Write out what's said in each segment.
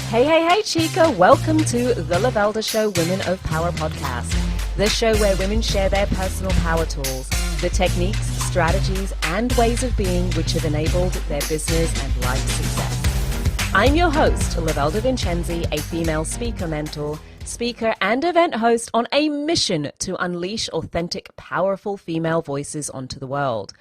Hey, Chica. Welcome to the Lovelda Show Women of Power podcast. The show where women share their personal power tools, the techniques, strategies, and ways of being which have enabled their business and life success. I'm your host, Lovelda Vincenzi, a female speaker mentor, speaker, and event host on a mission to unleash authentic, powerful female voices onto the world.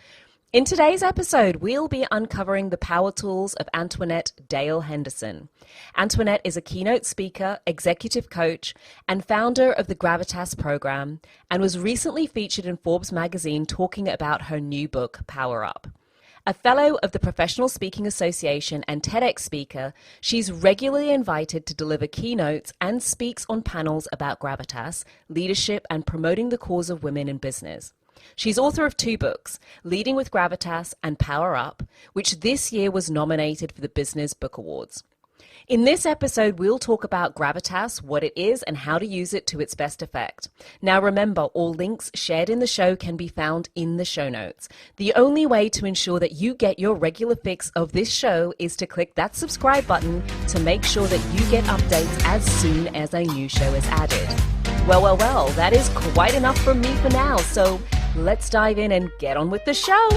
In today's episode, we'll be uncovering the power tools of Antoinette Dale Henderson. Antoinette is a keynote speaker, executive coach, and founder of the Gravitas program, and was recently featured in Forbes magazine talking about her new book, Power Up. A fellow of the Professional Speaking Association and TEDx speaker, she's regularly invited to deliver keynotes and speaks on panels about gravitas, leadership, and promoting the cause of women in business. She's author of 2 books, Leading with Gravitas and Power Up, which this year was nominated for the Business Book Awards. In this episode, we'll talk about gravitas, what it is, and how to use it to its best effect. Now remember, all links shared in the show can be found in the show notes. The only way to ensure that you get your regular fix of this show is to click that subscribe button to make sure that you get updates as soon as a new show is added. Well, that is quite enough from me for now, so let's dive in and get on with the show.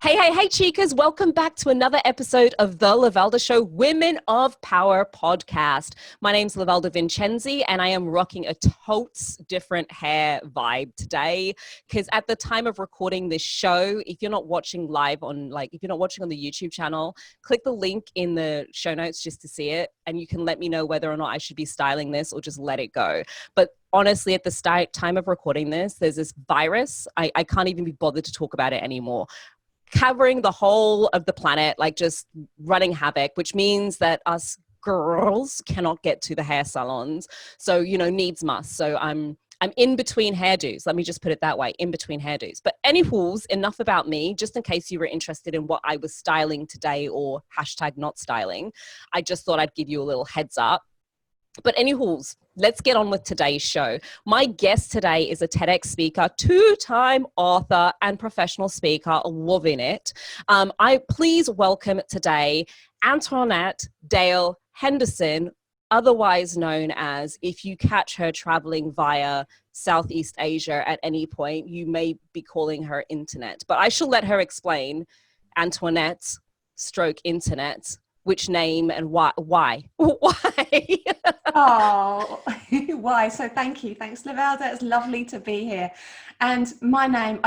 Hey, Chicas. Welcome back to another episode of the Lovelda Show Women of Power podcast. My name's Lovelda Vincenzi, and I am rocking a totes different hair vibe today because at the time of recording this show, if you're not watching live on, if you're not watching on the YouTube channel, click the link in the show notes just to see it, and you can let me know whether or not I should be styling this or just let it go. But honestly, at the time of recording this, there's this virus. I can't even be bothered to talk about it anymore. Covering the whole of the planet, just running havoc, which means that us girls cannot get to the hair salons. So, needs must. So I'm in between hairdos. Let me just put it that way, in between hairdos. But anywho's, enough about me, just in case you were interested in what I was styling today or hashtag not styling. I just thought I'd give you a little heads up. But anywho's, let's get on with today's show. My guest today is a TEDx speaker, 2-time author and professional speaker, loving it. I please welcome today Antoinette Dale Henderson, otherwise known as, if you catch her traveling via Southeast Asia at any point, you may be calling her Internet. But I shall let her explain Antoinette stroke Internet. Which name and why? Why? Oh, why? So thank you. Thanks, Lovelda. It's lovely to be here. And my name,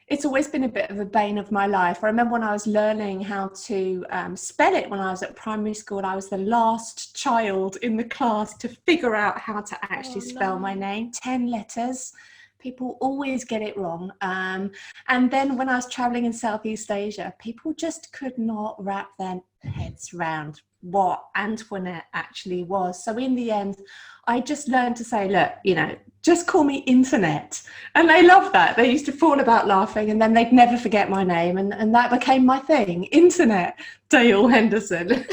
it's always been a bit of a bane of my life. I remember when I was learning how to spell it when I was at primary school, I was the last child in the class to figure out how to actually spell my name. 10 letters. People always get it wrong. And then when I was traveling in Southeast Asia, people just could not wrap their heads around what Antoinette actually was. So in the end, I just learned to say, look, just call me Internet. And they loved that. They used to fall about laughing, and then they'd never forget my name. And that became my thing, Internet Dale Henderson.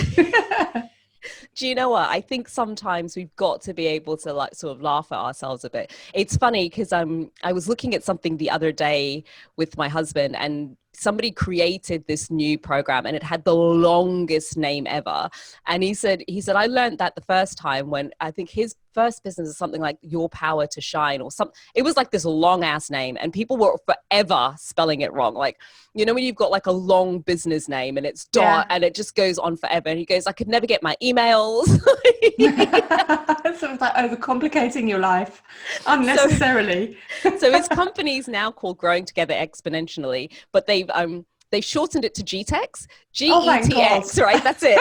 Do you know what? I think sometimes we've got to be able to sort of laugh at ourselves a bit. It's funny because I was looking at something the other day with my husband, and somebody created this new program and it had the longest name ever. And he said, I learned that the first time when I think his first business is something like Your Power to Shine or something. It was like this long ass name and people were forever spelling it wrong. When you've got a long business name and it's dot and it just goes on forever. And he goes, I could never get my emails. Sort of overcomplicating your life unnecessarily. So his company's now called Growing Together Exponentially, but they've shortened it to GTEX, GETX, right? That's it.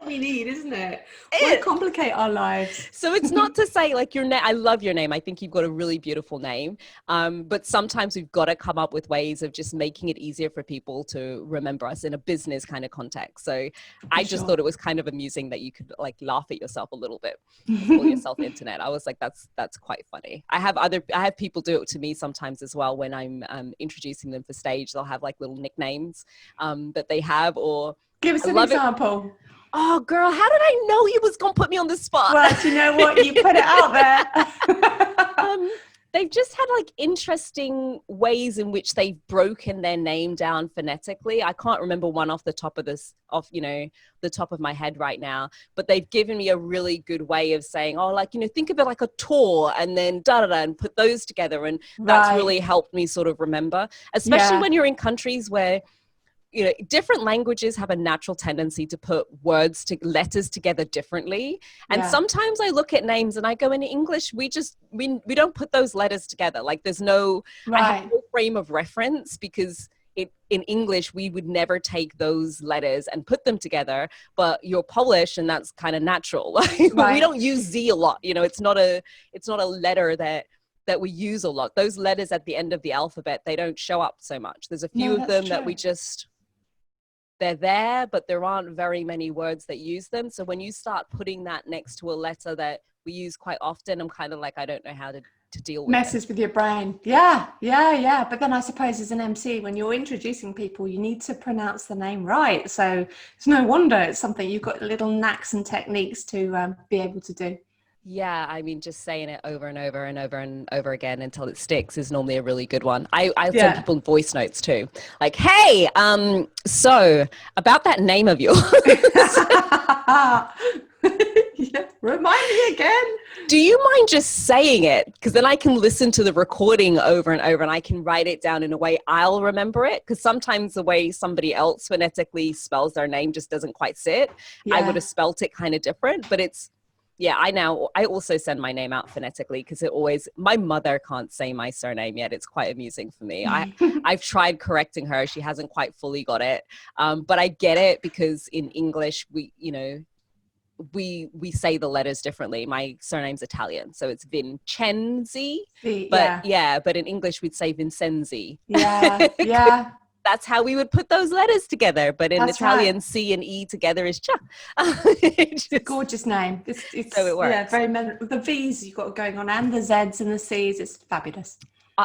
We need, isn't it? Why complicate our lives? So it's not to say your name. I love your name. I think you've got a really beautiful name. But sometimes we've got to come up with ways of just making it easier for people to remember us in a business kind of context. So I just thought it was kind of amusing that you could laugh at yourself a little bit, call yourself Internet. I was like, that's quite funny. I have people do it to me sometimes as well when I'm introducing them for stage. They'll have little nicknames that they have, or give us an example. Oh, girl, how did I know you was going to put me on the spot? Well, do you know what? You put it out there. they've just had like interesting ways in which they've broken their name down phonetically. I can't remember one off the top of the top of my head right now, but they've given me a really good way of saying, oh, like, think of it like a tour and then da da da and put those together. And that's Right. really helped me sort of remember, especially Yeah. when you're in countries where different languages have a natural tendency to put letters together differently. And Yeah. sometimes I look at names and I go, in English, we don't put those letters together. Like I have Right. no frame of reference because in English, we would never take those letters and put them together, but you're Polish and that's kind of natural. We Right. don't use Z a lot. It's not a letter that we use a lot. Those letters at the end of the alphabet, they don't show up so much. There's a few No, of that's them that true. they're there, but there aren't very many words that use them. So when you start putting that next to a letter that we use quite often, I'm kind of like, I don't know how to deal with it. Messes with your brain. Yeah. But then I suppose as an MC, when you're introducing people, you need to pronounce the name right. So it's no wonder it's something you've got little knacks and techniques to be able to do. Yeah, I mean, just saying it over and over and over and over again until it sticks is normally a really good one. I send Yeah. people voice notes too. Like, hey, so about that name of yours. Yeah. Remind me again. Do you mind just saying it? Because then I can listen to the recording over and over and I can write it down in a way I'll remember it. Because sometimes the way somebody else phonetically spells their name just doesn't quite sit. Yeah. I would have spelt it kind of different, but I also send my name out phonetically because my mother can't say my surname yet. It's quite amusing for me. I've tried correcting her. She hasn't quite fully got it. But I get it because in English, we say the letters differently. My surname's Italian, so it's Vincenzi. But in English we'd say Vincenzi. Yeah. That's how we would put those letters together. But in That's Italian, right. C and E together is cha. Gorgeous name. It's So it works. Yeah, very the V's you've got going on and the Z's and the C's. It's fabulous.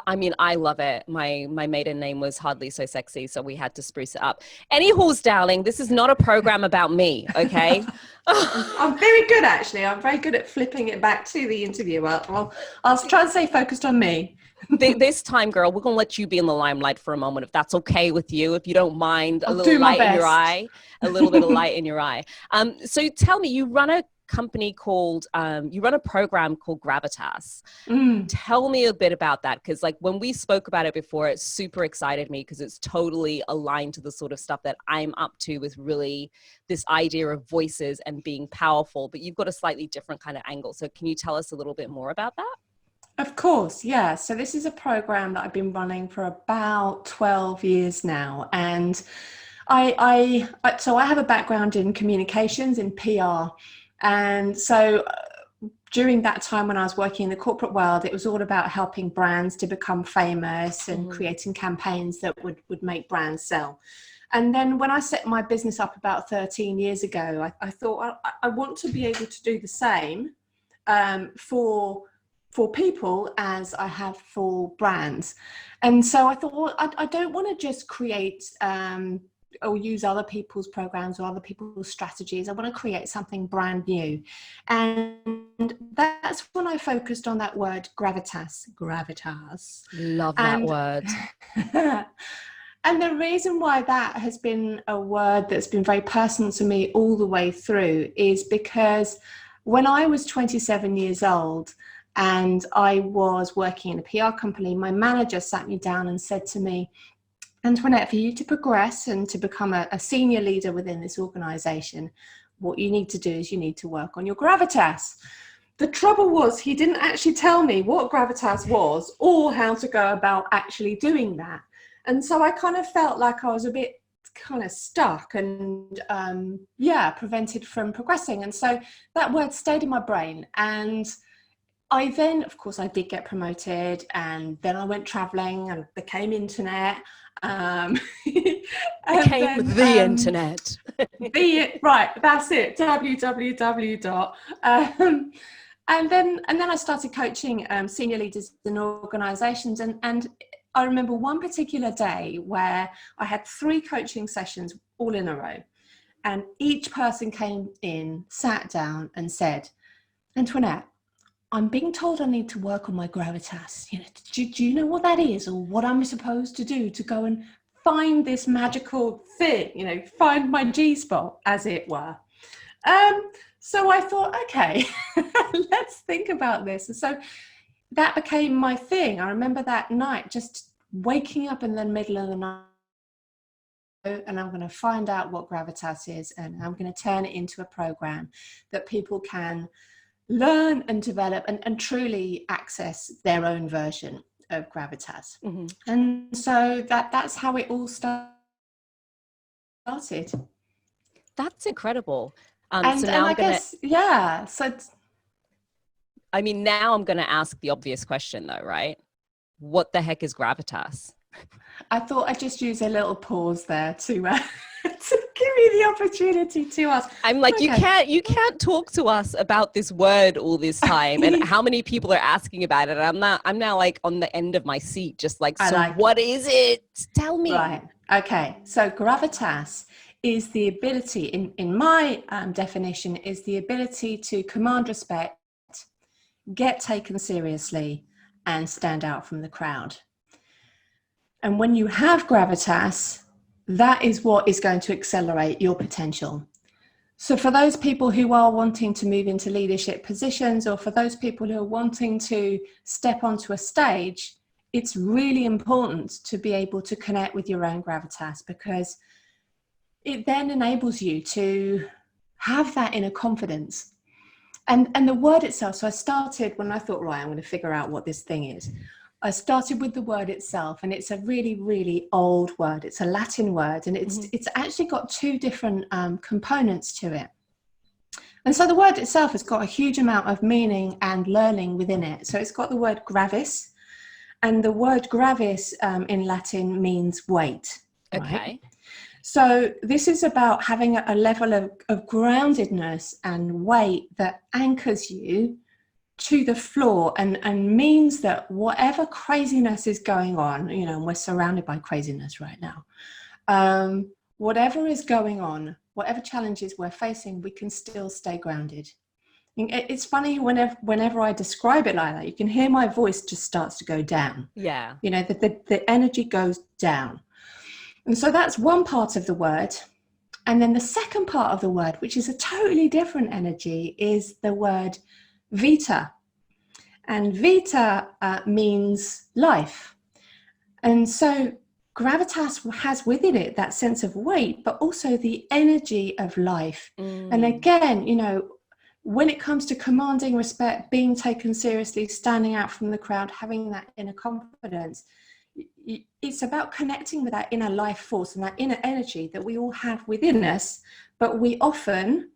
I mean, I love it. My maiden name was hardly so sexy, so we had to spruce it up. Anyhows, darling, this is not a program about me, okay? I'm very good, actually. I'm very good at flipping it back to the interviewer. I'll try and stay focused on me. This time, girl, we're going to let you be in the limelight for a moment, if that's okay with you, if you don't mind I'll do my light in your best. eye, a little bit of light in your eye. So tell me, you run a company called, you run a program called Gravitas. Tell me a bit about that, because like when we spoke about it before, it super excited me because it's totally aligned to the sort of stuff that I'm up to with really this idea of voices and being powerful, but you've got a slightly different kind of angle. So can you tell us a little bit more about that? Of course, yeah. So this is a program that I've been running for about 12 years now. And I have a background in communications, in PR. And so during that time when I was working in the corporate world, it was all about helping brands to become famous and creating campaigns that would make brands sell. And then when I set my business up about 13 years ago, I thought I want to be able to do the same for people as I have for brands. And so I thought, well, I don't want to just create or use other people's programs or other people's strategies. I want to create something brand new. And that's when I focused on that word gravitas. Love that word. And the reason why that has been a word that's been very personal to me all the way through is because when I was 27 years old, and I was working in a PR company, my manager sat me down and said to me, Antoinette, for you to progress and to become a senior leader within this organization, what you need to do is you need to work on your gravitas. The trouble was he didn't actually tell me what gravitas was or how to go about actually doing that. And so I kind of felt like I was a bit kind of stuck and prevented from progressing. And so that word stayed in my brain. And I then, of course, I did get promoted, and then I went traveling and became Internet. Became the Internet. Right, that's it. www. And then I started coaching senior leaders in organisations, and I remember one particular day where I had 3 coaching sessions all in a row, and each person came in, sat down, and said, Antoinette, I'm being told I need to work on my gravitas. Do you know what that is, or what I'm supposed to do to go and find this magical thing, find my G-spot, as it were. So I thought, okay, let's think about this. And so that became my thing. I remember that night just waking up in the middle of the night, and I'm going to find out what gravitas is, and I'm going to turn it into a program that people can learn and develop and truly access their own version of gravitas. Mm-hmm. And so that's how it all started. That's incredible. And now I'm going to, yeah. So, I mean, now I'm going to ask the obvious question though, right? What the heck is gravitas? I thought I'd just use a little pause there to give you the opportunity to ask. I'm like, okay. you can't talk to us about this word all this time, and how many people are asking about it. I'm now like on the end of my seat, just like, what is it? Tell me. Right. Okay. So gravitas is the ability, in my definition, is the ability to command respect, get taken seriously, and stand out from the crowd. And when you have gravitas, that is what is going to accelerate your potential. So for those people who are wanting to move into leadership positions, or for those people who are wanting to step onto a stage, it's really important to be able to connect with your own gravitas, because it then enables you to have that inner confidence. And the word itself, so I started when I thought, right, I'm going to figure out what this thing is. I started with the word itself, and it's a really, really old word. It's a Latin word, and it's actually got two different components to it. And so the word itself has got a huge amount of meaning and learning within it. So it's got the word gravis, and the word gravis in Latin means weight. Okay. Right? So this is about having a level of groundedness and weight that anchors you to the floor, and means that whatever craziness is going on, and we're surrounded by craziness right now, whatever is going on, whatever challenges we're facing, we can still stay grounded. It's funny, whenever I describe it like that, you can hear my voice just starts to go down. Yeah. The energy goes down. And so that's one part of the word. And then the second part of the word, which is a totally different energy, is the word vita. And vita means life. And so gravitas has within it that sense of weight, but also the energy of life. And again, when it comes to commanding respect, being taken seriously, standing out from the crowd, having that inner confidence, it's about connecting with that inner life force and that inner energy that we all have within us, but we often,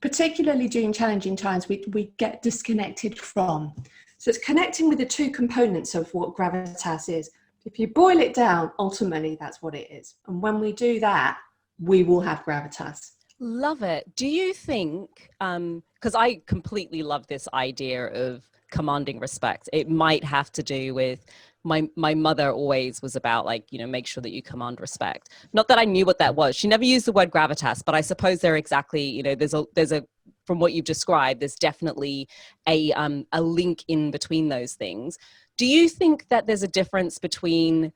particularly during challenging times, we get disconnected from. So it's connecting with the two components of what gravitas is. If you boil it down, ultimately that's what it is. And when we do that, we will have gravitas. Love it. Do you think, because I completely love this idea of commanding respect. It might have to do with my mother always was about make sure that you command respect. Not that I knew what that was. She never used the word gravitas, but I suppose they're exactly, there's a from what you've described, there's definitely a link in between those things. Do you think that there's a difference between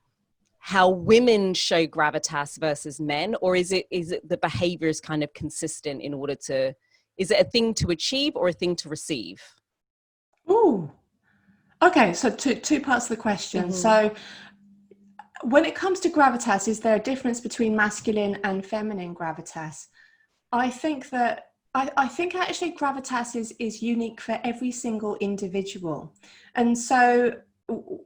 how women show gravitas versus men, or is it the behavior is kind of consistent in order to, is it a thing to achieve or a thing to receive? Ooh. Okay, so two parts of the question. Mm-hmm. So when it comes to gravitas, is there a difference between masculine and feminine gravitas? I think that I think actually gravitas is unique for every single individual. And so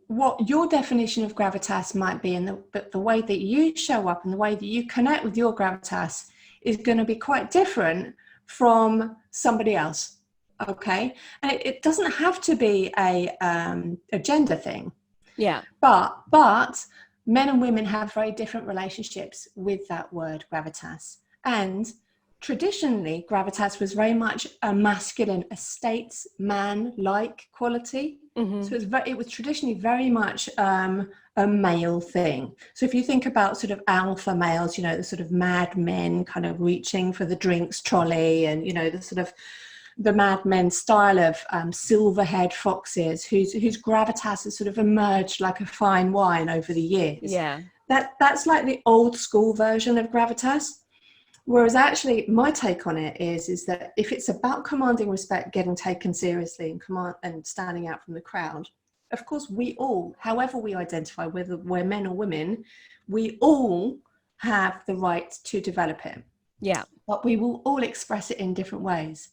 what your definition of gravitas might be, and the way that you show up and the way that you connect with your gravitas is going to be quite different from somebody else. Okay, and it doesn't have to be a gender thing. Yeah. But men and women have very different relationships with that word gravitas. And traditionally, gravitas was very much a masculine, a statesman-like quality. Mm-hmm. So it was traditionally very much a male thing. So if you think about sort of alpha males, the sort of mad men kind of reaching for the drinks trolley, and the sort of the Mad Men style of silver-haired foxes whose gravitas has sort of emerged like a fine wine over the years. Yeah. That's like the old school version of gravitas. Whereas actually my take on it is that if it's about commanding respect, getting taken seriously and standing out from the crowd, of course we all, however we identify, whether we're men or women, we all have the right to develop it. Yeah. But we will all express it in different ways.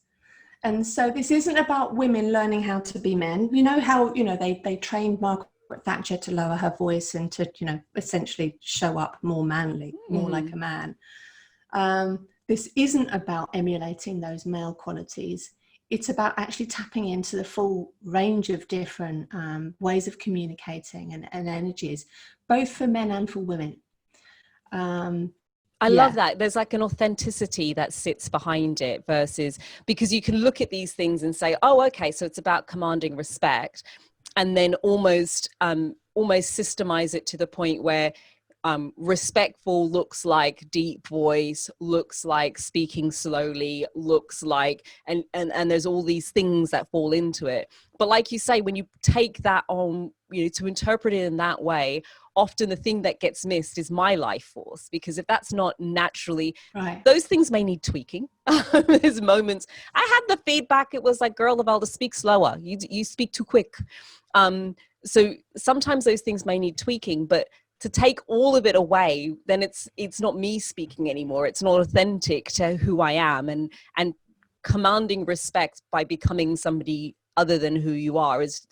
And so this isn't about women learning how to be men. You know how, they trained Margaret Thatcher to lower her voice and to, essentially show up more manly, more like a man. This isn't about emulating those male qualities. It's about actually tapping into the full range of different ways of communicating and energies, both for men and for women. I love that. There's like an authenticity that sits behind it versus, because you can look at these things and say, oh, okay, so it's about commanding respect, and then almost systemize it to the point where respectful looks like deep voice, looks like speaking slowly, looks like, and there's all these things that fall into it. But like you say, when you take that on, to interpret it in that way, often the thing that gets missed is my life force, because if that's not naturally, right, those things may need tweaking. There's moments I had the feedback, it was like, girl, Lovelda, speak slower, you speak too quick. So sometimes those things may need tweaking, but to take all of it away, then it's not me speaking anymore. It's not authentic to who I am, and commanding respect by becoming somebody other than who you are is,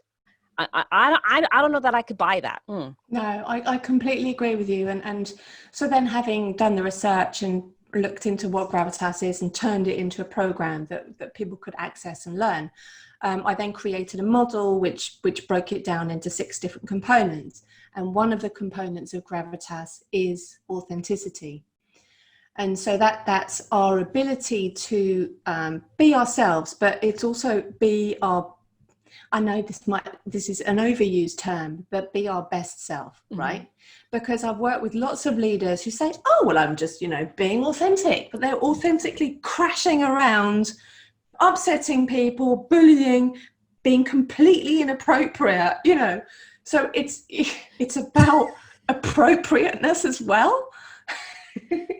I don't know that I could buy that. No, I completely agree with you. And so then, having done the research and looked into what gravitas is and turned it into a program that people could access and learn, I then created a model which broke it down into 6 different components. And one of the components of gravitas is authenticity. And so that's our ability to be ourselves, but it's also be our, I know this is an overused term, but be our best self, right? Because I've worked with lots of leaders who say, oh, well, I'm just, being authentic, but they're authentically crashing around, upsetting people, bullying, being completely inappropriate, So it's about appropriateness as well.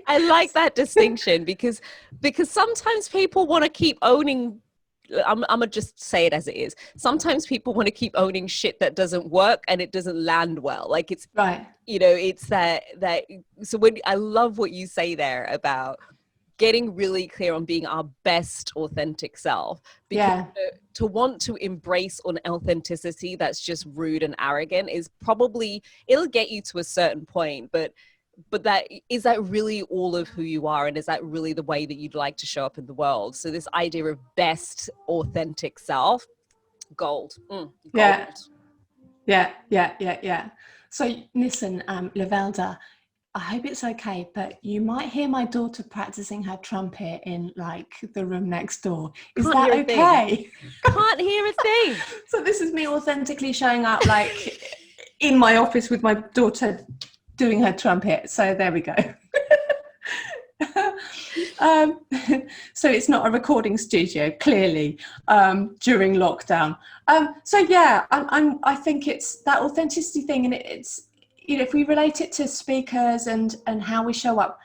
I like that distinction because sometimes people want to keep owning, I'm gonna just say it as it is. Sometimes people want to keep owning shit that doesn't work and it doesn't land well. Like it's right. It's that. So when I love what you say there about getting really clear on being our best authentic self, because to want to embrace an authenticity that's just rude and arrogant is probably, it'll get you to a certain point, but that is that really all of who you are, and is that really the way that you'd like to show up in the world? So this idea of best authentic self, gold. Gold. Yeah. So listen, Lovelda, I hope it's okay, but you might hear my daughter practicing her trumpet in like the room next door. Is that okay? Can't hear a thing. So this is me authentically showing up like in my office with my daughter doing her trumpet. So there we go. So it's not a recording studio, clearly, during lockdown. I think it's that authenticity thing, and it's, if we relate it to speakers and how we show up,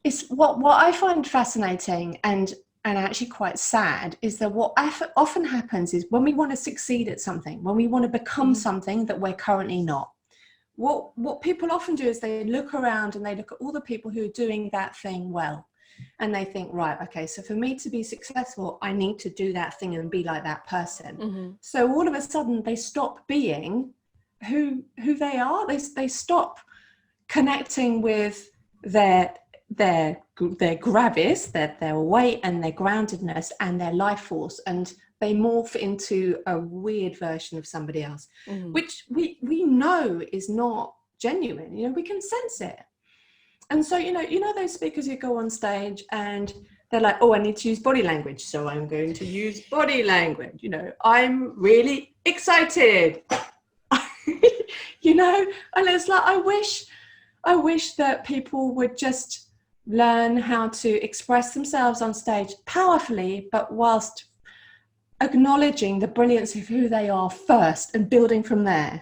it's what I find fascinating and actually quite sad is that what often happens is when we want to succeed at something, when we want to become something that we're currently not, what people often do is they look around and they look at all the people who are doing that thing well, and they think, right, okay, so for me to be successful, I need to do that thing and be like that person. So all of a sudden they stop being who they are. They stop connecting with their gravis, their weight and their groundedness and their life force, and they morph into a weird version of somebody else, which we know is not genuine. We can sense it. And so those speakers who go on stage and they're like, oh, I need to use body language, so I'm going to use body language. I'm really excited. And it's like, I wish that people would just learn how to express themselves on stage powerfully, but whilst acknowledging the brilliance of who they are first and building from there.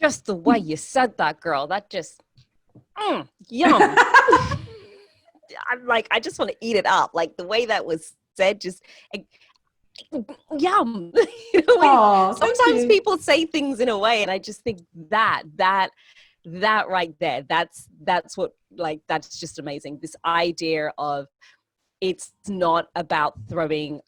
Just the way you said that, girl, that just, yum. I'm like, I just want to eat it up. Like the way that was said, just yum. You know, Oh, sometimes people say things in a way, and I just think that right there, that's what, like, that's just amazing. This idea of it's not about throwing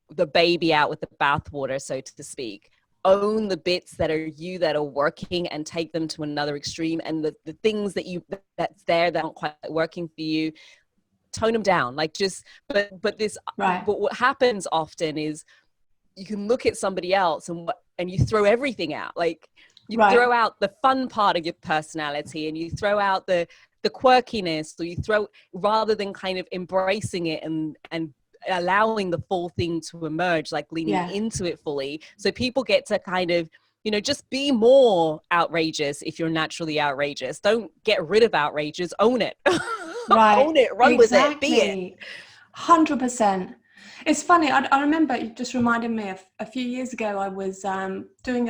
the baby out with the bathwater, so to speak. Own the bits that are you, that are working, and take them to another extreme. And the things that's there that aren't quite working for you, tone them down. Like, just, but what happens often is you can look at somebody else and you throw everything out. Like, you throw out the fun part of your personality, and you throw out the quirkiness, or you throw, rather than kind of embracing it and allowing the full thing to emerge, like leaning into it fully. So people get to kind of, you know, just be more outrageous if you're naturally outrageous. Don't get rid of outrageous, own it. Own it, run with it, be it. 100%. It's funny, I remember, you just reminded me of a few years ago, I was doing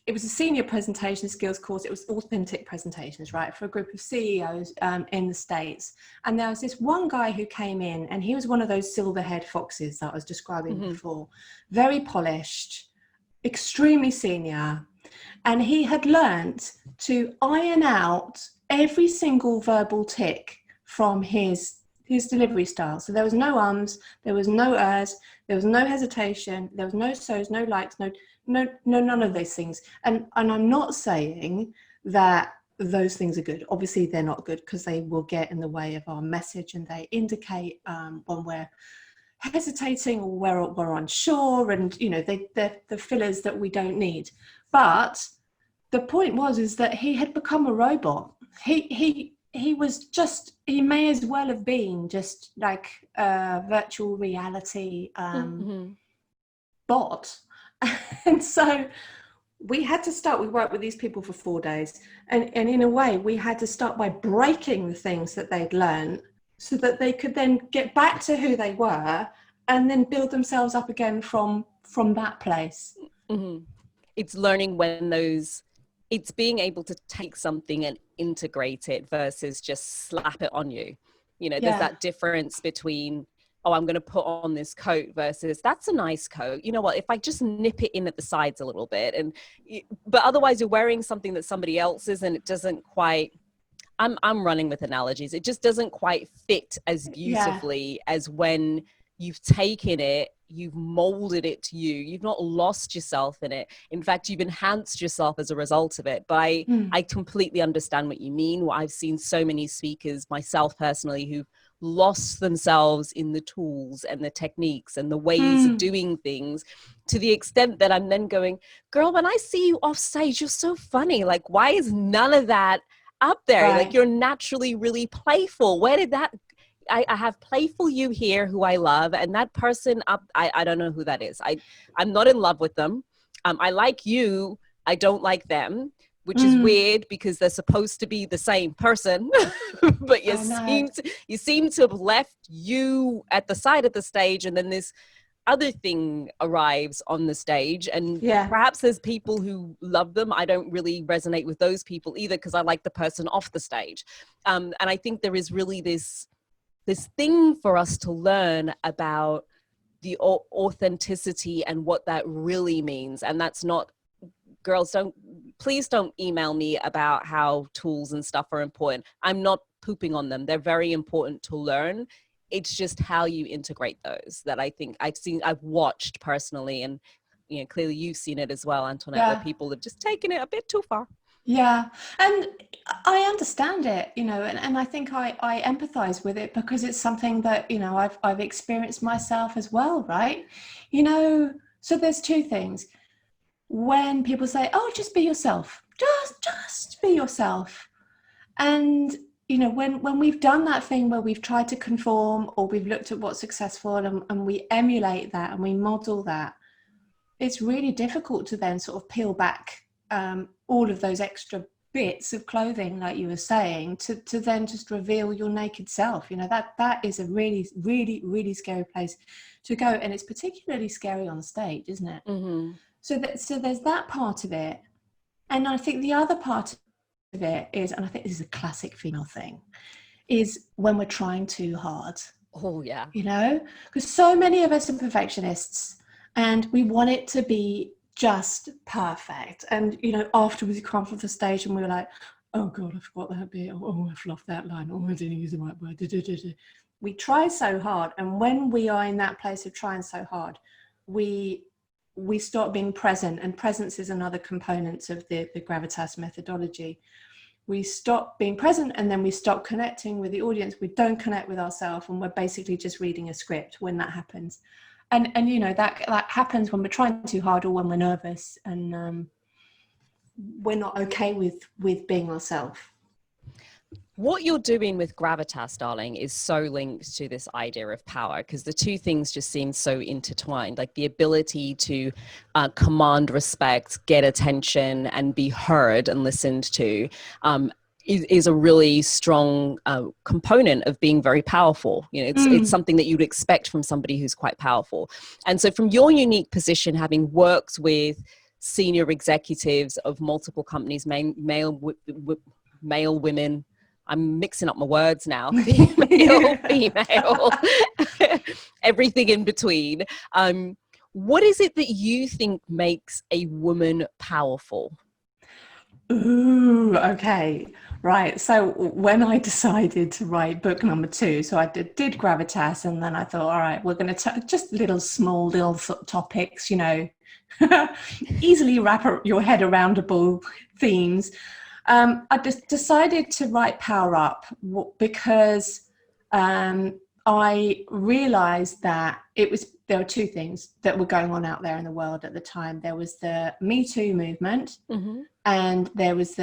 it was a senior presentation skills course. It was authentic presentations, right, for a group of CEOs in the States. And there was this one guy who came in, and he was one of those silver-haired foxes that I was describing before. Very polished, extremely senior. And he had learned to iron out every single verbal tick from his delivery style. So there was no ums, there was no ers, there was no hesitation, there was no so's, no likes, no, none of those things. And I'm not saying that those things are good. Obviously, they're not good, because they will get in the way of our message, and they indicate when we're hesitating or we're unsure, and you know, they're the fillers that we don't need. But the point is that he had become a robot. He was just, he may as well have been just like a virtual reality bot. And so we had to start, we worked with these people for 4 days, and in a way we had to start by breaking the things that they'd learned, so that they could then get back to who they were, and then build themselves up again from that place. It's learning when it's being able to take something and integrate it versus just slap it on you. You know, there's that difference between, oh, I'm going to put on this coat, versus that's a nice coat. You know what, if I just nip it in at the sides a little bit, but otherwise you're wearing something that somebody else is, and it doesn't quite, I'm running with analogies. It just doesn't quite fit as beautifully as when you've taken it, you've molded it to you. You've not lost yourself in it. In fact, you've enhanced yourself as a result of it. But I completely understand what you mean. I've seen so many speakers, myself personally, who've lost themselves in the tools and the techniques and the ways of doing things, to the extent that I'm then going, girl, when I see you off stage, you're so funny. Like, why is none of that up there? Like, you're naturally really playful. Where did that, I have playful you here who I love, and that person up, I don't know who that is. I'm not in love with them. I like you, I don't like them, which is weird, because they're supposed to be the same person. But you seem to have left you at the side of the stage, and then this other thing arrives on the stage, and perhaps there's people who love them. I don't really resonate with those people either, because I like the person off the stage. And I think there is really this thing for us to learn about the authenticity and what that really means. And that's not, girls, please don't email me about how tools and stuff are important. I'm not pooping on them. They're very important to learn. It's just how you integrate those that I think I've watched personally. And, you know, clearly you've seen it as well, Antoinette, where people have just taken it a bit too far. Yeah. And I understand it, you know, and I think I empathize with it, because it's something that, you know, I've experienced myself as well, right? You know, so there's two things. When people say, oh, just be yourself, just be yourself. And, you know, when we've done that thing where we've tried to conform, or we've looked at what's successful, and we emulate that and we model that, it's really difficult to then sort of peel back all of those extra bits of clothing, like you were saying, to then just reveal your naked self. You know, that is a really, really, really scary place to go, and it's particularly scary on stage, isn't it? Mm-hmm. So there's that part of it, and I think the other part of it is, and I think this is a classic female thing, is when we're trying too hard. Oh yeah. You know, because so many of us are perfectionists, and we want it to be just perfect. And, you know, afterwards you come off the stage and we're like, oh God, I forgot that bit. Oh, I fluffed that line. Oh, I didn't use the right word. We try so hard. And when we are in that place of trying so hard, we stop being present. And presence is another component of the gravitas methodology. We stop being present, and then we stop connecting with the audience. We don't connect with ourselves, and we're basically just reading a script when that happens. And you know, that happens when we're trying too hard, or when we're nervous, and we're not okay with being ourselves. What you're doing with gravitas, darling, is so linked to this idea of power, because the two things just seem so intertwined. Like the ability to command respect, get attention, and be heard and listened to is a really strong component of being very powerful. You know, it's something that you'd expect from somebody who's quite powerful. And so from your unique position, having worked with senior executives of multiple companies, male women, I'm mixing up my words now, female, everything in between. What is it that you think makes a woman powerful? Ooh, okay. Right. So when I decided to write book number 2, so I did gravitas, and then I thought, all right, we're going to just little sort of topics, you know, easily wrap your head aroundable themes. I just decided to write Power Up because I realized that there were two things that were going on out there in the world at the time. There was the Me Too movement, mm-hmm. and there was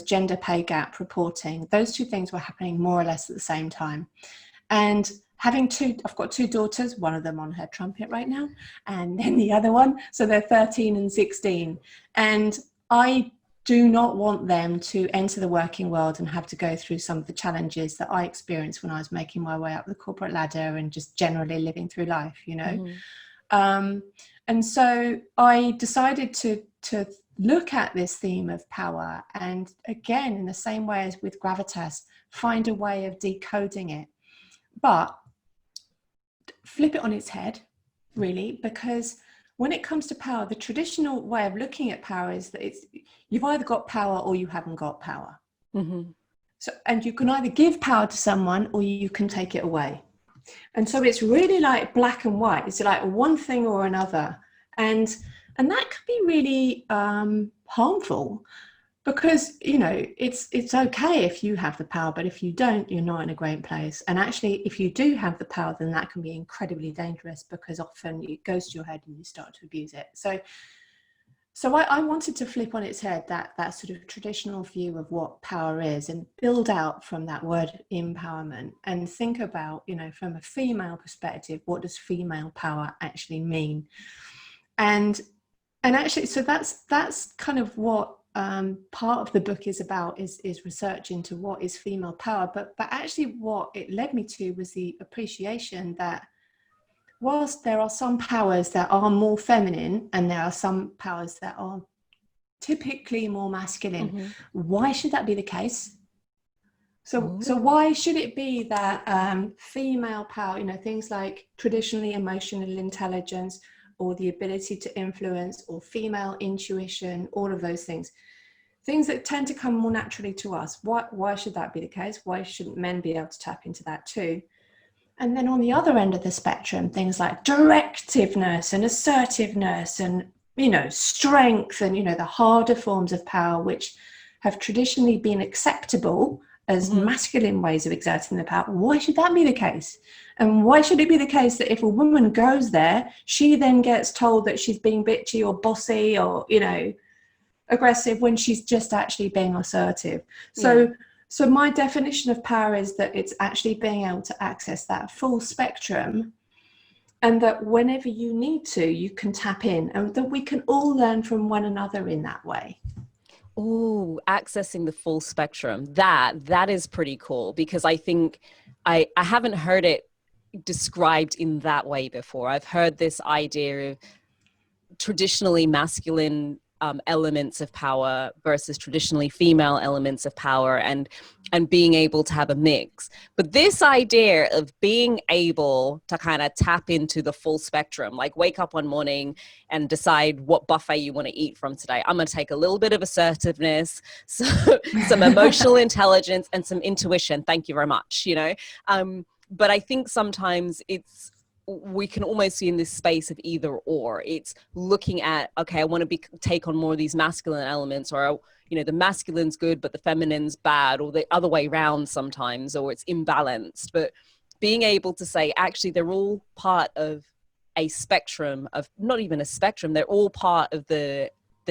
gender pay gap reporting. Those two things were happening more or less at the same time. And I've got 2 daughters, one of them on her trumpet right now, and then the other one, so they're 13 and 16. And I do not want them to enter the working world and have to go through some of the challenges that I experienced when I was making my way up the corporate ladder and just generally living through life, you know. Mm-hmm. And so I decided to look at this theme of power, and again, in the same way as with gravitas, find a way of decoding it, but flip it on its head, really, because when it comes to power, the traditional way of looking at power is that you've either got power or you haven't got power. Mm-hmm. So, and you can either give power to someone or you can take it away. And so it's really like black and white. It's like one thing or another. And that can be really harmful, because, you know, it's okay if you have the power, but if you don't, you're not in a great place. And actually, if you do have the power, then that can be incredibly dangerous, because often it goes to your head and you start to abuse it. So I wanted to flip on its head that sort of traditional view of what power is, and build out from that word empowerment, and think about, you know, from a female perspective, what does female power actually mean? And actually, so that's kind of what part of the book is about, is research into what is female power. But actually what it led me to was the appreciation that whilst there are some powers that are more feminine and there are some powers that are typically more masculine, mm-hmm. why should that be the case? So why should it be that female power, you know, things like traditionally emotional intelligence, or the ability to influence, or female intuition, all of those things that tend to come more naturally to us, why should that be the case? Why shouldn't men be able to tap into that too? And then on the other end of the spectrum, things like directiveness and assertiveness and, you know, strength, and, you know, the harder forms of power, which have traditionally been acceptable as mm-hmm. masculine ways of exerting the power. Why should that be the case? And why should it be the case that if a woman goes there, she then gets told that she's being bitchy or bossy or, you know, aggressive, when she's just actually being assertive? So my definition of power is that it's actually being able to access that full spectrum, and that whenever you need to, you can tap in, and that we can all learn from one another in that way. Oh, accessing the full spectrum. That is pretty cool, because I think I haven't heard it described in that way before. I've heard this idea of traditionally masculine elements of power versus traditionally female elements of power, and being able to have a mix. But this idea of being able to kind of tap into the full spectrum, like wake up one morning and decide what buffet you want to eat from today. I'm going to take a little bit of assertiveness, some emotional intelligence, and some intuition. Thank you very much. But I think sometimes we can almost see in this space of either or. It's looking at, okay, I want to take on more of these masculine elements, or the masculine's good but the feminine's bad, or the other way around sometimes, or it's imbalanced. But being able to say, actually, they're all part of a spectrum of, not even a spectrum, they're all part of the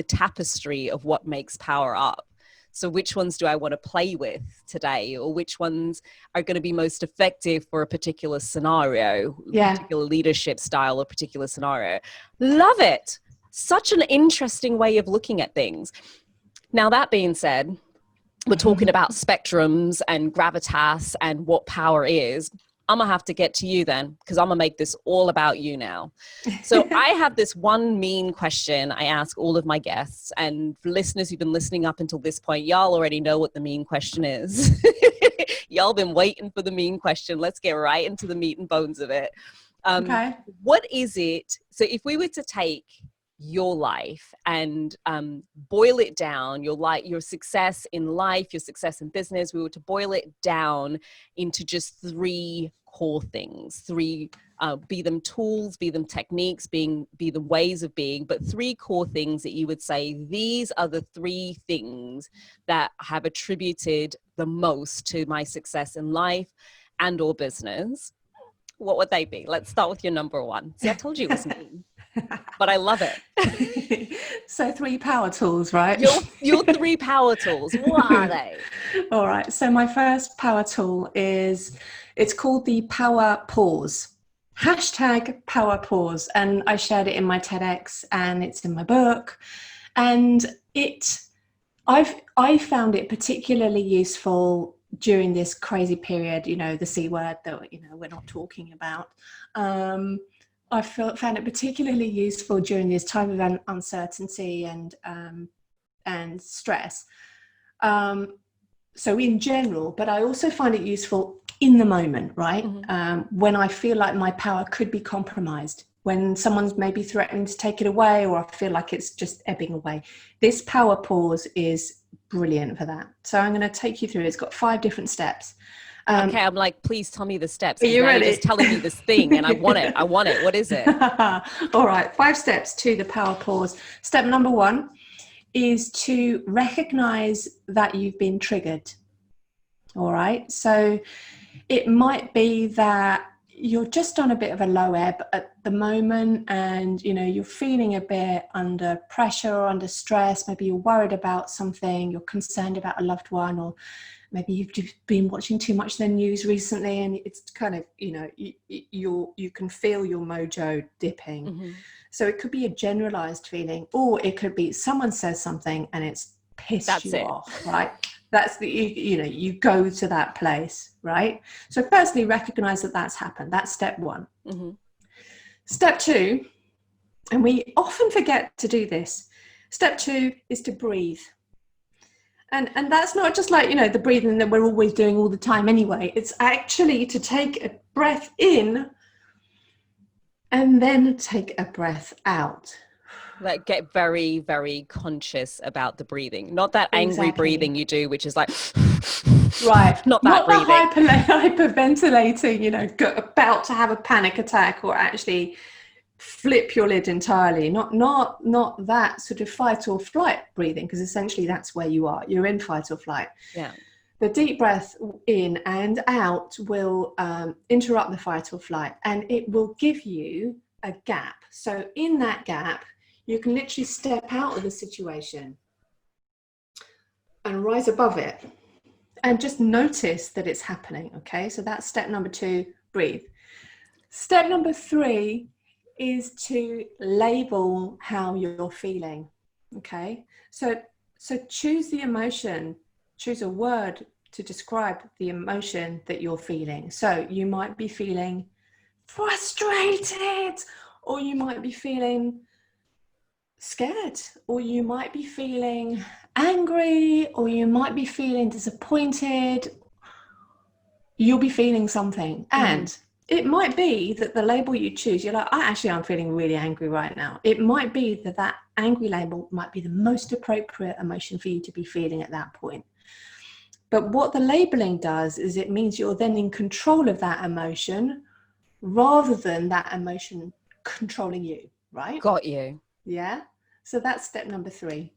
tapestry of what makes power up. So which ones do I want to play with today, or which ones are going to be most effective for a particular scenario, particular leadership style, or particular scenario? Love it. Such an interesting way of looking at things. Now, that being said, we're talking about spectrums and gravitas and what power is. I'm going to have to get to you then, because I'm going to make this all about you now. So I have this one mean question I ask all of my guests, and for listeners who've been listening up until this point, y'all already know what the mean question is. Y'all been waiting for the mean question. Let's get right into the meat and bones of it. Okay. What is it? So if we were to take your life and boil it down, your success in life, your success in business, we were to boil it down into just three core things, be them tools, be them techniques, be the ways of being, but three core things that you would say, these are the three things that have attributed the most to my success in life and or business. What would they be? Let's start with your number one. See, I told you it was mean. But I love it. So 3 power tools, right? Your 3 power tools. What are they? All right. So my first power tool it's called the power pause. #power pause. And I shared it in my TEDx, and it's in my book. And I found it particularly useful during this crazy period, the C word that, we're not talking about. I found it particularly useful during this time of uncertainty and stress. So in general, but I also find it useful in the moment, right? Mm-hmm. When I feel like my power could be compromised, when someone's maybe threatening to take it away, or I feel like it's just ebbing away. This power pause is brilliant for that. So I'm going to take you through. It's got 5 different steps. Okay, I'm like, please tell me the steps. Are you ready? You're just telling me this thing, and I want it. What is it? All right, 5 steps to the power pause. Step number 1 is to recognize that you've been triggered. All right, so it might be that you're just on a bit of a low ebb at the moment, and you're feeling a bit under pressure or under stress. Maybe you're worried about something, you're concerned about a loved one, or maybe you've just been watching too much of the news recently, and it's kind of, you can feel your mojo dipping. Mm-hmm. So it could be a generalized feeling, or it could be someone says something and it's pissed you off, right? That's you go to that place, right? So firstly, recognize that that's happened. That's step 1. Mm-hmm. Step 2, and we often forget to do this. Step 2 is to breathe. And that's not just like, the breathing that we're always doing all the time anyway. It's actually to take a breath in and then take a breath out. Like, get very, very conscious about the breathing. Not that angry breathing you do, which is like, right. Not that breathing. Not the hyperventilating, about to have a panic attack, or actually flip your lid entirely. Not that sort of fight or flight breathing, because essentially that's where you are. You're in fight or flight. Yeah. The deep breath in and out will interrupt the fight or flight, and it will give you a gap. So in that gap, you can literally step out of the situation and rise above it and just notice that it's happening. Okay, so that's step number 2, breathe. Step number 3 is to label how you're feeling. Okay, so So choose the emotion, choose a word to describe the emotion that you're feeling. So you might be feeling frustrated, or you might be feeling scared, or you might be feeling angry, or you might be feeling disappointed. You'll be feeling something. And it might be that the label you choose, you're like, I'm feeling really angry right now. It might be that that angry label might be the most appropriate emotion for you to be feeling at that point. But what the labeling does is it means you're then in control of that emotion rather than that emotion controlling you, right? Got you. Yeah. So that's step number 3.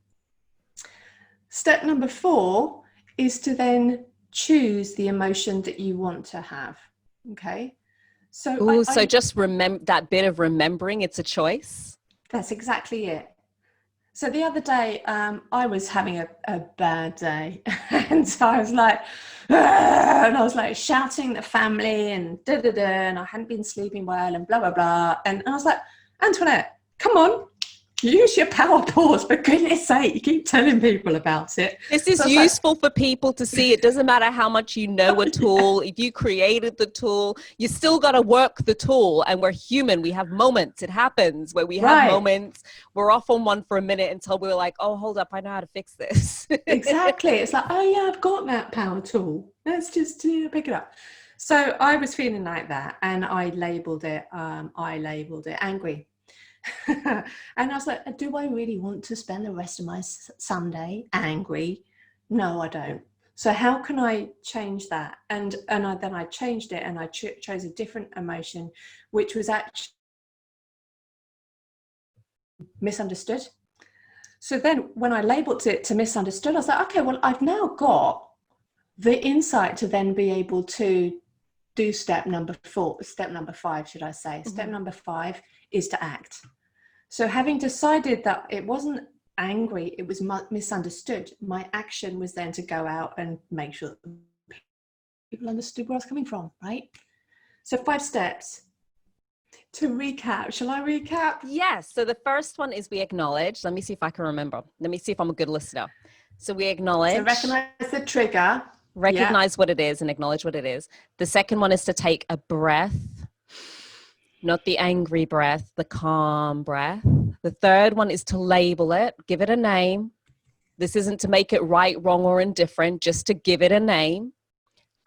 Step number 4 is to then choose the emotion that you want to have. Okay. So, So just remember that bit of remembering it's a choice. That's exactly it. So the other day, I was having a bad day, and so I was like, and I was like shouting at the family and and I hadn't been sleeping well and blah, blah, blah. And I was like, Antoinette, come on, use your power pause, for goodness sake, you keep telling people about it. This is useful for people to see. It doesn't matter how much you know a tool. If you created the tool, you still got to work the tool. And we're human. We have moments. It happens where we have moments. We're off on one for a minute until we're like, oh, hold up, I know how to fix this. Exactly. It's like, oh yeah, I've got that power tool. Let's just pick it up. So I was feeling like that, and I labeled it angry. And I was like, do I really want to spend the rest of my Sunday angry? No, I don't. So how can I change that? And then I changed it, and I chose a different emotion, which was actually misunderstood. So then when I labeled it to misunderstood, I was like, okay, well, I've now got the insight to then be able to do step number 5, should I say. Step number 5 is to act. So having decided that it wasn't angry, it was misunderstood, my action was then to go out and make sure that people understood where I was coming from, right? So 5 steps. To recap, shall I recap? Yes. So the first one is we acknowledge. Let me see if I can remember. Let me see if I'm a good listener. So we acknowledge. So recognize the trigger. Recognize what it is and acknowledge what it is. The second one is to take a breath. Not the angry breath, the calm breath. The third one is to label it, give it a name. This isn't to make it right, wrong, or indifferent, just to give it a name.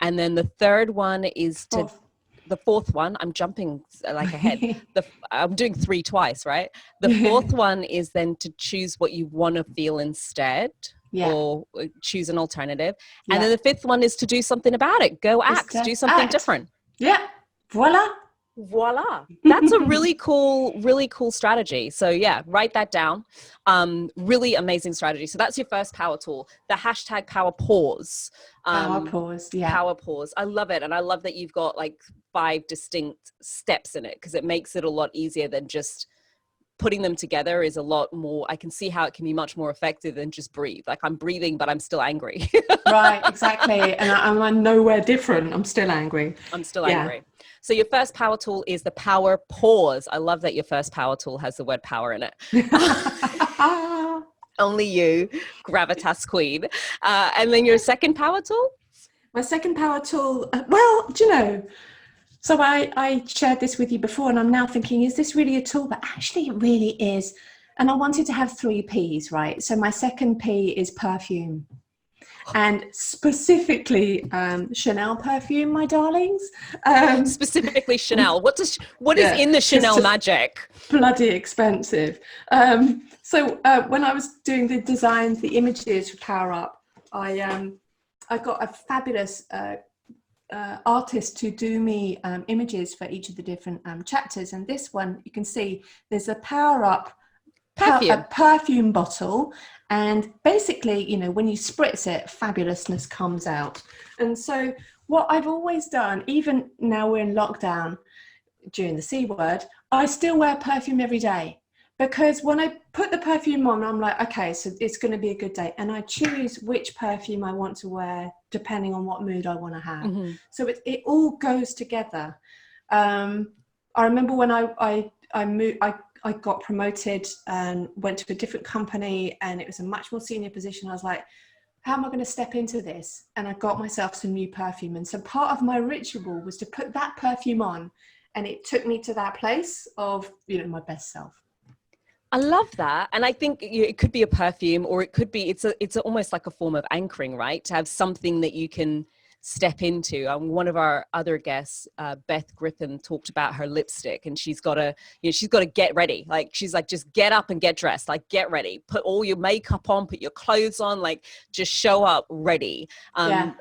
And then the third one is the fourth one, I'm jumping like ahead. I'm doing 3 twice, right? The fourth one is then to choose what you want to feel instead. Or choose an alternative. And then the 5th one is to do something about it. Go act, do something different. Yeah. Voila. That's a really cool strategy. So yeah, write that down. Really amazing strategy. So that's your first power tool, the hashtag power pause. Power pause. Yeah. Power pause. I love it. And I love that you've got like 5 distinct steps in it, because it makes it a lot easier than just putting them together is a lot more. I can see how it can be much more effective than just breathe. Like I'm breathing, but I'm still angry. Right, exactly. And I'm nowhere different. I'm still angry. Angry. So your first power tool is the power pause. I love that your first power tool has the word power in it. Only you, gravitas queen. And then your second power tool? My second power tool, well, do you know, so I shared this with you before, and I'm now thinking, is this really a tool? But actually it really is. And I wanted to have 3 P's, right? So my second P is perfume. And specifically Chanel perfume, my darlings. Specifically Chanel. What is in the Chanel magic? Bloody expensive. So when I was doing the designs, the images for Power Up, I got a fabulous artist to do me images for each of the different chapters. And this one, you can see there's a Power Up a perfume bottle, and basically, you know, when you spritz it, fabulousness comes out. And so what I've always done, even now we're in lockdown during the C word, I still wear perfume every day, because when I put the perfume on, I'm like, okay, so it's going to be a good day, and I choose which perfume I want to wear depending on what mood I want to have. Mm-hmm. So it all goes together. I remember when I I got promoted and went to a different company, and it was a much more senior position. I was like, how am I going to step into this? And I got myself some new perfume. And so part of my ritual was to put that perfume on, and it took me to that place of, you know, my best self. I love that. And I think it could be a perfume, or it could be, it's almost like a form of anchoring, right? To have something that you can step into. One of our other guests, Beth Griffin, talked about her lipstick, and she's got to get ready. Like, she's like, just get up and get dressed, like get ready, put all your makeup on, put your clothes on, like just show up ready.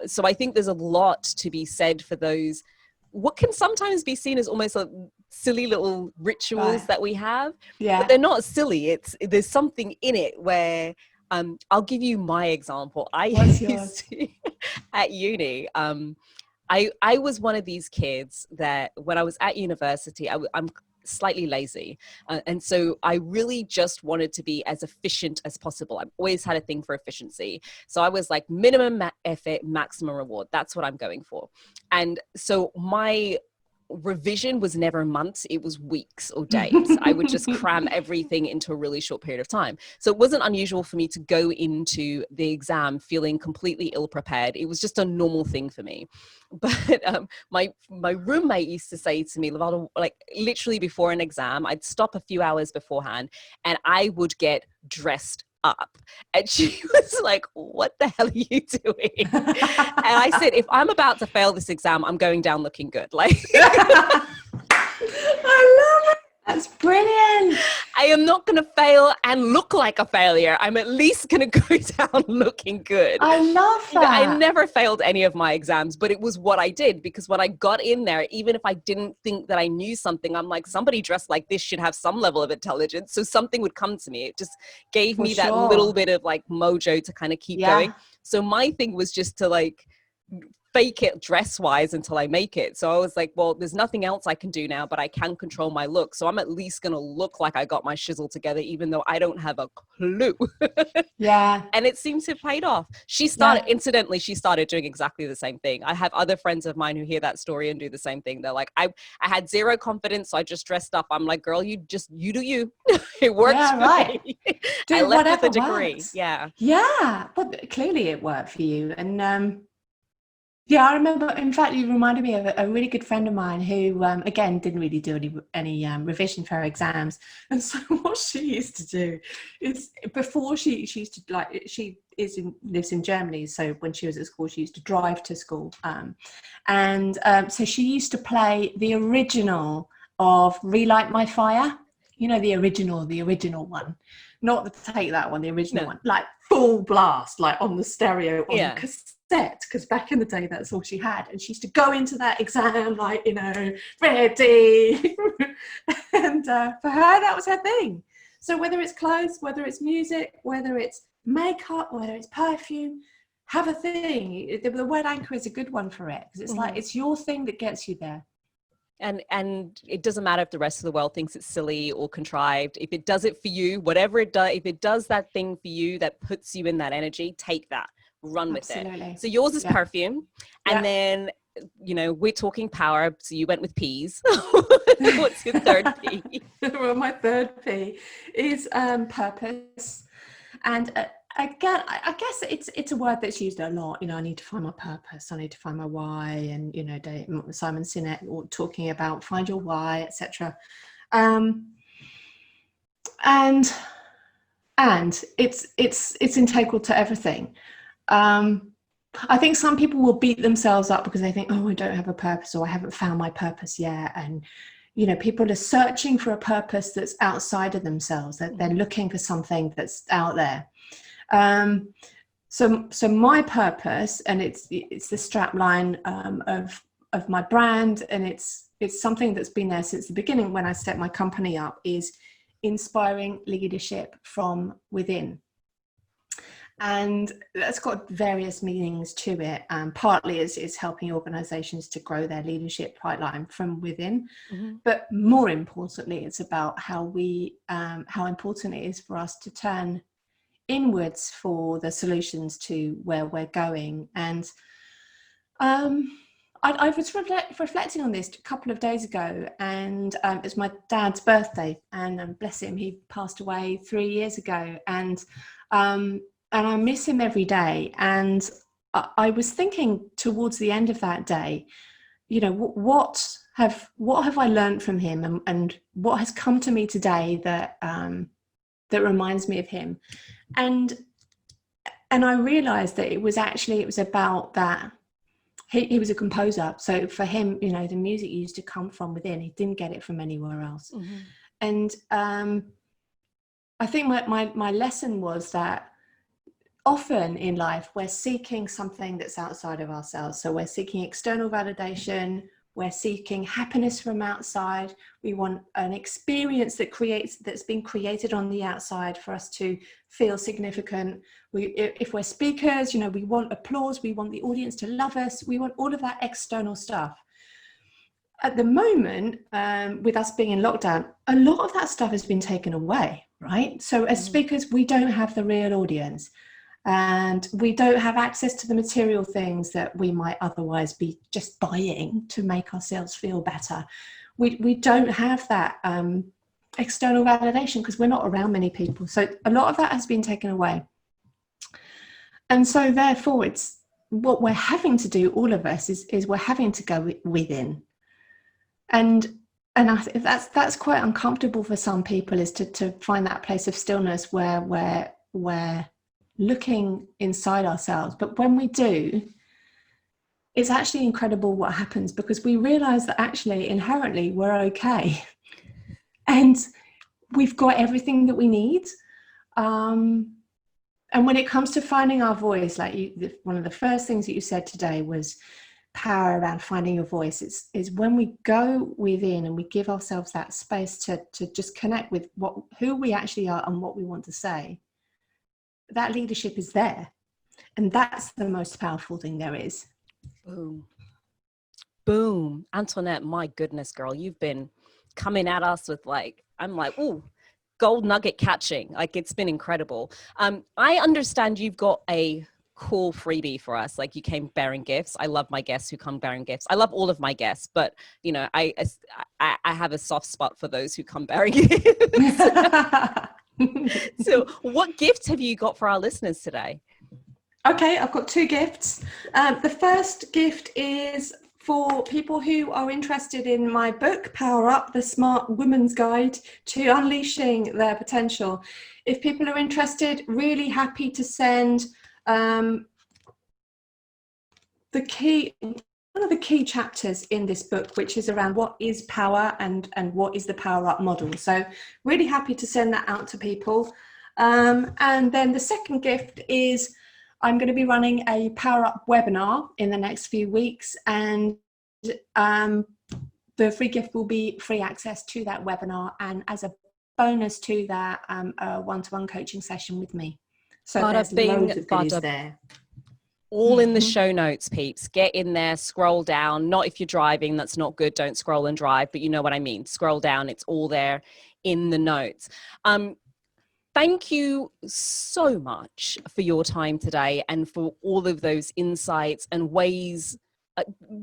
So I think there's a lot to be said for those, what can sometimes be seen as almost like silly little rituals that we have, but they're not silly. There's something in it where, I'll give you my example. What's yours? At uni, I was one of these kids that when I was at university, I'm slightly lazy. And so I really just wanted to be as efficient as possible. I've always had a thing for efficiency. So I was like, minimum effort, maximum reward. That's what I'm going for. And so my revision was never months, it was weeks or days. I would just cram everything into a really short period of time. So it wasn't unusual for me to go into the exam feeling completely ill prepared. It was just a normal thing for me. But my roommate used to say to me, Lovelda, like literally before an exam, I'd stop a few hours beforehand and I would get dressed up. And she was like, what the hell are you doing? And I said, if I'm about to fail this exam, I'm going down looking good. Like, I love it. That's brilliant. I am not going to fail and look like a failure. I'm at least going to go down looking good. I love that. I never failed any of my exams, but it was what I did, because when I got in there, even if I didn't think that I knew something, I'm like, somebody dressed like this should have some level of intelligence. So something would come to me. It just gave me that little bit of like mojo to kind of keep going. So my thing was just to like fake it dress wise until I make it. So I was like, well, there's nothing else I can do now, but I can control my look. So I'm at least going to look like I got my shizzle together, even though I don't have a clue. And it seems to have paid off. Incidentally, she started doing exactly the same thing. I have other friends of mine who hear that story and do the same thing. They're like, I had zero confidence, so I just dressed up. I'm like, girl, you do you. It works for me. I left with a degree. Works. But clearly it worked for you. And I remember, in fact, you reminded me of a really good friend of mine who, again, didn't really do any revision for her exams. And so what she used to do is, before she used to, like, lives in Germany. So when she was at school, she used to drive to school. So she used to play the original of Relight My Fire. You know, the original one. Not the Take That one, the original one. Like full blast, like on the stereo, on the cassette, because back in the day that's all she had. And she used to go into that exam like, you know, ready. And for her, that was her thing. So whether it's clothes, whether it's music, whether it's makeup, whether it's perfume, have a thing. The word anchor is a good one for it, because it's like, it's your thing that gets you there. And it doesn't matter if the rest of the world thinks it's silly or contrived. If it does it for you, whatever it does, if it does that thing for you that puts you in that energy, take that, run with it. So yours is perfume. And then, you know, we're talking power. So you went with P's. What's your third P? Well, my third P is purpose. And again, I guess it's a word that's used a lot. You know, I need to find my purpose. I need to find my why. And, you know, Simon Sinek talking about find your why, etc. And it's integral to everything. I think some people will beat themselves up because they think, oh, I don't have a purpose, or I haven't found my purpose yet. And, you know, people are searching for a purpose that's outside of themselves. They're looking for something that's out there. So my purpose, and it's the strapline of my brand, and it's something that's been there since the beginning when I set my company up, is inspiring leadership from within. And that's got various meanings to it. Partly is helping organizations to grow their leadership pipeline from within. But more importantly, it's about how important it is for us to turn inwards for the solutions to where we're going. And I was reflecting on this a couple of days ago, and it was my dad's birthday, and bless him, he passed away 3 years ago, and I miss him every day. And I was thinking towards the end of that day, you know, what have I learned from him, and what has come to me today that that reminds me of him, and I realized that it was about that. He was a composer, so for him, you know, the music used to come from within. He didn't get it from anywhere else. Mm-hmm. And I think my lesson was that often in life we're seeking something that's outside of ourselves. So we're seeking external validation, we're seeking happiness from outside, we want an experience that's been created on the outside for us to feel significant. If we're speakers, you know, we want applause, we want the audience to love us, we want all of that external stuff. At the moment, with us being in lockdown, a lot of that stuff has been taken away, right? So as speakers, we don't have the real audience, and we don't have access to the material things that we might otherwise be just buying to make ourselves feel better. We don't have that external validation because we're not around many people. So a lot of that has been taken away. And so therefore, it's what we're having to do, all of us, is we're having to go within. And I think that's quite uncomfortable for some people, is to find that place of stillness where we're looking inside ourselves. But when we do, it's actually incredible what happens, because we realize that actually inherently we're okay and we've got everything that we need. And when it comes to finding our voice, like one of the first things that you said today was power around finding your voice. Is when we go within and we give ourselves that space to just connect with who we actually are and what we want to say. That leadership is there, and that's the most powerful thing there is. Boom. Antoinette, my goodness, girl, you've been coming at us with I'm like, ooh, gold nugget catching. Like, it's been incredible. I understand you've got a cool freebie for us. Like, you came bearing gifts. I love my guests who come bearing gifts. I love all of my guests, but you know, I have a soft spot for those who come bearing gifts. So what gifts have you got for our listeners today? Okay, I've got 2 gifts. The first gift is for people who are interested in my book, Power Up, the Smart Woman's Guide to Unleashing Their Potential. If people are interested, really happy to send one of the key chapters in this book, which is around what is power and what is the Power Up model. So really happy to send that out to people. And then the second gift is I'm going to be running a Power Up webinar in the next few weeks, and the free gift will be free access to that webinar, and as a bonus to that, a one-to-one coaching session with me. So there's loads of goodies there. All in the show notes, peeps. Get in there, scroll down. Not if you're driving, that's not good. Don't scroll and drive, but you know what I mean. Scroll down. It's all there in the notes. Thank you so much for your time today and for all of those insights and ways,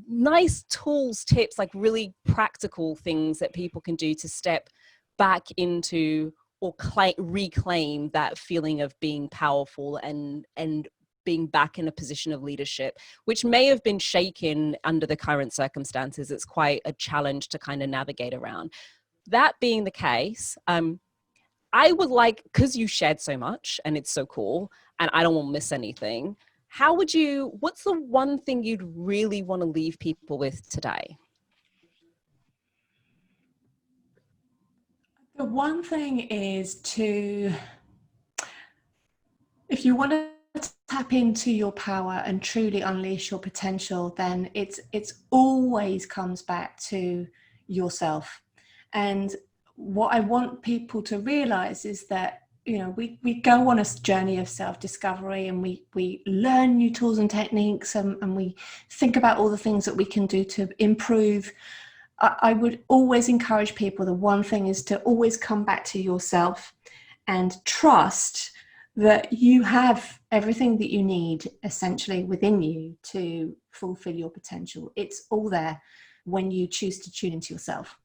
nice tools, tips, like really practical things that people can do to step back into or reclaim that feeling of being powerful and being back in a position of leadership, which may have been shaken under the current circumstances. It's quite a challenge to kind of navigate around. That being the case, I would like, because you shared so much and it's so cool and I don't want to miss anything, what's the one thing you'd really want to leave people with today? The one thing is if you want to tap into your power and truly unleash your potential, then it's always comes back to yourself. And what I want people to realize is that, you know, we go on a journey of self-discovery, and we learn new tools and techniques, and we think about all the things that we can do to improve. I would always encourage people, the one thing is to always come back to yourself and trust that you have everything that you need essentially within you to fulfill your potential. It's all there when you choose to tune into yourself.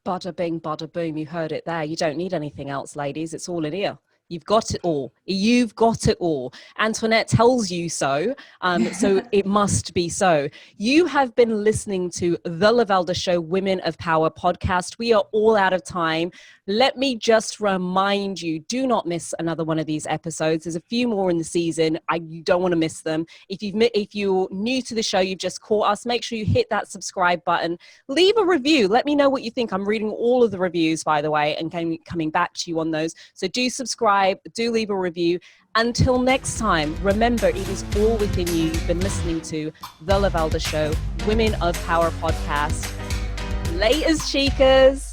Bada bing, bada boom. You heard it there. You don't need anything else, ladies. It's all in here. You've got it all. You've got it all. Antoinette tells you so. So it must be so. You have been listening to the Lovelda Show Women of Power podcast. We are all out of time. Let me just remind you, do not miss another one of these episodes. There's a few more in the season. You don't want to miss them. If you're new to the show, you've just caught us, make sure you hit that subscribe button. Leave a review. Let me know what you think. I'm reading all of the reviews, by the way, and coming back to you on those. So do subscribe, do leave a review. Until next time, remember, it is all within you. You've been listening to The Lovelda Show, Women of Power podcast. Laters, chicas.